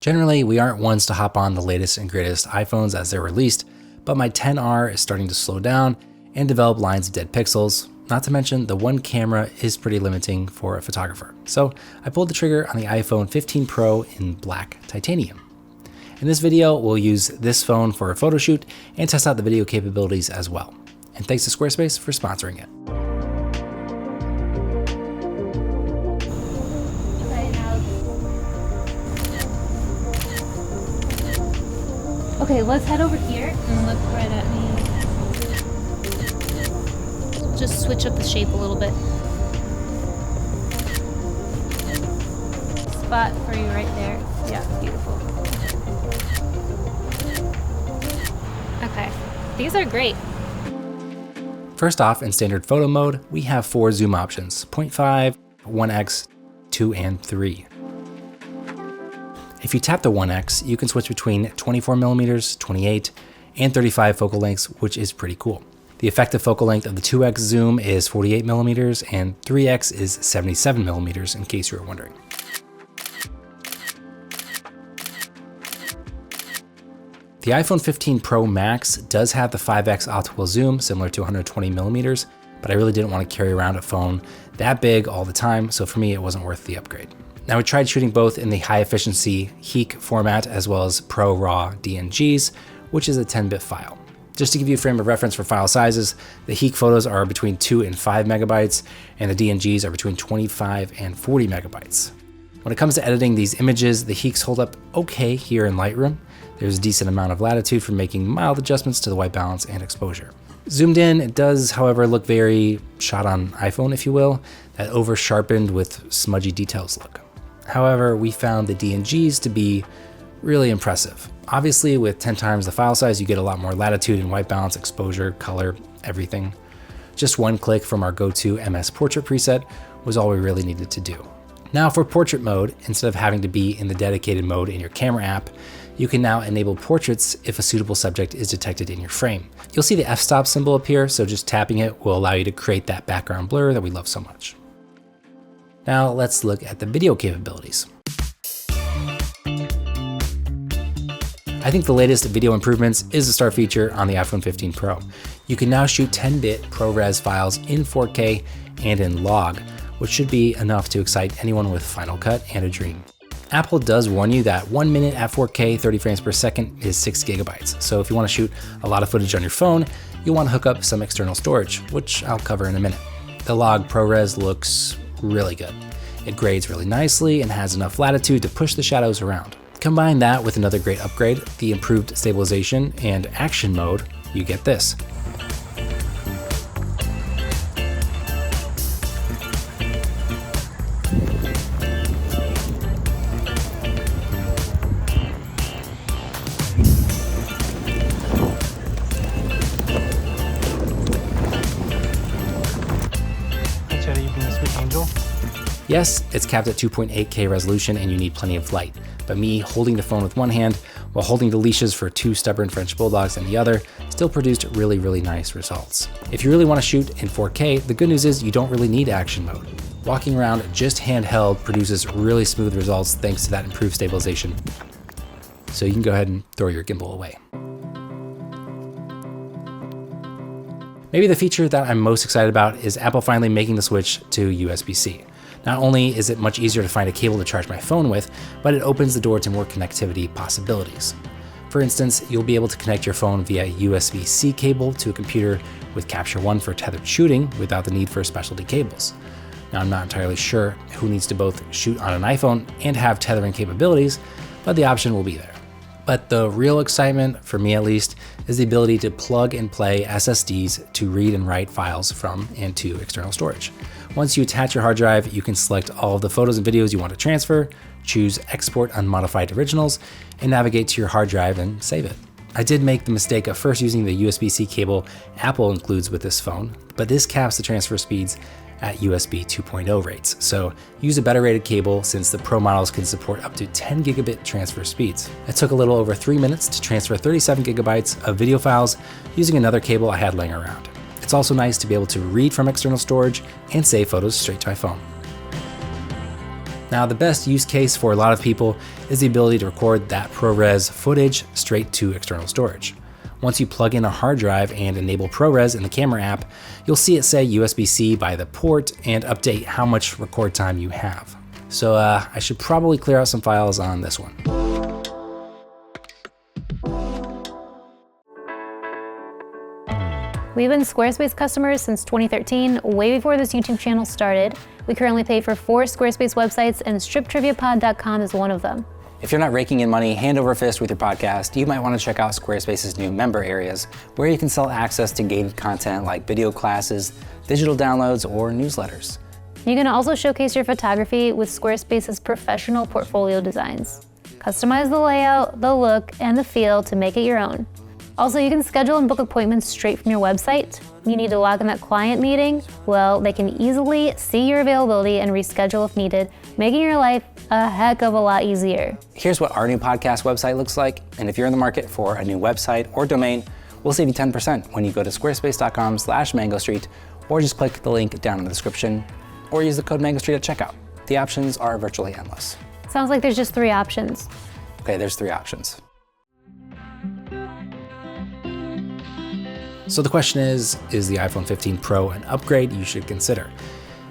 Generally, we aren't ones to hop on the latest and greatest iPhones as they're released, but my XR is starting to slow down and develop lines of dead pixels. Not to mention, the one camera is pretty limiting for a photographer. So I pulled the trigger on the iPhone 15 Pro in black titanium. In this video, we'll use this phone for a photo shoot and test out the video capabilities as well. And thanks to Squarespace for sponsoring it. Okay, let's head over here and look right at me. Just switch up the shape a little bit. Spot for you right there. Yeah, beautiful. Okay, these are great. First off, in standard photo mode, we have 4 zoom options: 0.5, 1x, 2, and 3. If you tap the 1x, you can switch between 24mm, 28, and 35 focal lengths, which is pretty cool. The effective focal length of the 2x zoom is 48mm and 3x is 77mm, in case you were wondering. The iPhone 15 Pro Max does have the 5x optical zoom, similar to 120mm, but I really didn't want to carry around a phone that big all the time, so for me it wasn't worth the upgrade. Now, we tried shooting both in the high efficiency HEIC format as well as Pro RAW DNGs, which is a 10-bit file. Just to give you a frame of reference for file sizes, the HEIC photos are between 2 and 5 megabytes, and the DNGs are between 25 and 40 megabytes. When it comes to editing these images, the HEICs hold up okay here in Lightroom. There's a decent amount of latitude for making mild adjustments to the white balance and exposure. Zoomed in, it does, however, look very shot on iPhone, if you will, that over-sharpened with smudgy details look. However, we found the DNGs to be really impressive. Obviously, with 10 times the file size, you get a lot more latitude in white balance, exposure, color, everything. Just one click from our go-to MS Portrait preset was all we really needed to do. Now for portrait mode, instead of having to be in the dedicated mode in your camera app, you can now enable portraits if a suitable subject is detected in your frame. You'll see the f-stop symbol appear, so just tapping it will allow you to create that background blur that we love so much. Now let's look at the video capabilities. I think the latest video improvements is the star feature on the iPhone 15 Pro. You can now shoot 10-bit ProRes files in 4K and in log, which should be enough to excite anyone with Final Cut and a dream. Apple does warn you that 1 minute at 4K 30 frames per second is 6 gigabytes. So if you want to shoot a lot of footage on your phone, you'll want to hook up some external storage, which I'll cover in a minute. The log ProRes looks really good. It grades really nicely and has enough latitude to push the shadows around. Combine that with another great upgrade, the improved stabilization and action mode, you get this. Yes, it's capped at 2.8K resolution and you need plenty of light, but me holding the phone with one hand while holding the leashes for 2 stubborn French bulldogs in the other still produced really nice results. If you really want to shoot in 4K, the good news is you don't really need action mode. Walking around just handheld produces really smooth results thanks to that improved stabilization. So you can go ahead and throw your gimbal away. Maybe the feature that I'm most excited about is Apple finally making the switch to USB-C. Not only is it much easier to find a cable to charge my phone with, but it opens the door to more connectivity possibilities. For instance, you'll be able to connect your phone via USB-C cable to a computer with Capture One for tethered shooting without the need for specialty cables. Now, I'm not entirely sure who needs to both shoot on an iPhone and have tethering capabilities, but the option will be there. But the real excitement, for me at least, is the ability to plug and play SSDs to read and write files from and to external storage. Once you attach your hard drive, you can select all of the photos and videos you want to transfer, choose Export Unmodified Originals, and navigate to your hard drive and save it. I did make the mistake of first using the USB-C cable Apple includes with this phone, but this caps the transfer speeds at USB 2.0 rates. So use a better rated cable since the Pro models can support up to 10 gigabit transfer speeds. It took a little over 3 minutes to transfer 37 gigabytes of video files using another cable I had laying around. It's also nice to be able to read from external storage and save photos straight to my phone. Now, the best use case for a lot of people is the ability to record that ProRes footage straight to external storage. Once you plug in a hard drive and enable ProRes in the camera app, you'll see it say USB-C by the port and update how much record time you have. So I should probably clear out some files on this one. We've been Squarespace customers since 2013, way before this YouTube channel started. We currently pay for 4 Squarespace websites, and striptriviapod.com is one of them. If you're not raking in money hand over fist with your podcast, you might want to check out Squarespace's new member areas, where you can sell access to gated content like video classes, digital downloads, or newsletters. You can also showcase your photography with Squarespace's professional portfolio designs. Customize the layout, the look, and the feel to make it your own. Also, you can schedule and book appointments straight from your website. You need to log in that client meeting? Well, they can easily see your availability and reschedule if needed, making your life a heck of a lot easier. Here's what our new podcast website looks like, and if you're in the market for a new website or domain, we'll save you 10% when you go to squarespace.com/mangostreet, or just click the link down in the description, or use the code MangoStreet at checkout. The options are virtually endless. Sounds like there's just 3 options. Okay, there's 3 options. So the question is the iPhone 15 Pro an upgrade you should consider?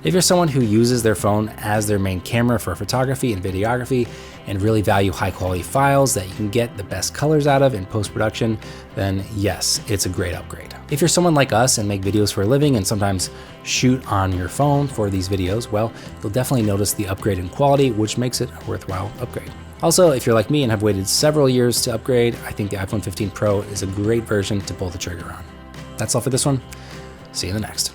If you're someone who uses their phone as their main camera for photography and videography and really value high quality files that you can get the best colors out of in post-production, then yes, it's a great upgrade. If you're someone like us and make videos for a living and sometimes shoot on your phone for these videos, well, you'll definitely notice the upgrade in quality, which makes it a worthwhile upgrade. Also, if you're like me and have waited several years to upgrade, I think the iPhone 15 Pro is a great version to pull the trigger on. That's all for this one. See you in the next.